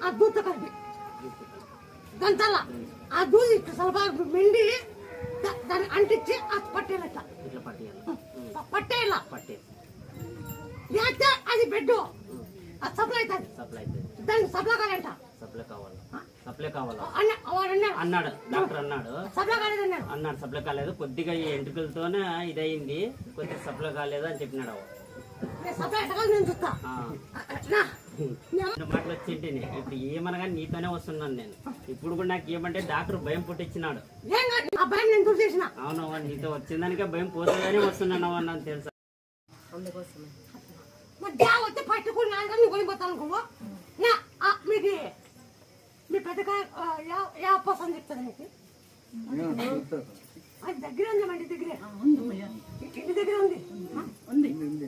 ఆ దూత కలిపి గంటల ఆ దూది ఇట్లా సలభా మెండి దాన్ని అంటించి ఆ పట్టేలట పట్టేలా లేకపోతే అది బెడ్ సప్లై అవుతుంది దానికి సప్లై కావాలంట సప్లై కావాలా అన్నాడు అన్నాడు డాక్టర్ అన్నాడు సప్లై కాలేదు అన్నాడు సప్లై కాలేదు కొద్దిగా ఈ ఎంట్రుకలతోనే ఇదయింది కొద్దిగా సప్లై కాలేదు అని చెప్పినాడు మాటలు వచ్చింటే ఇప్పుడు ఏమనగా నీతోనే వస్తున్నాను నేను ఇప్పుడు కూడా నాకు ఏమంటే డాక్టర్ భయం పుట్టించినాడు అవును నీతో వచ్చిందానికే భయం పోతుందని వస్తున్నాను అన్నాను తెలుసా మీ పెద్దగా పోసం చెప్తాను మీకు అది దగ్గర ఉందండి దగ్గర ఇంటి దగ్గర ఉంది దగ్గర ఉంది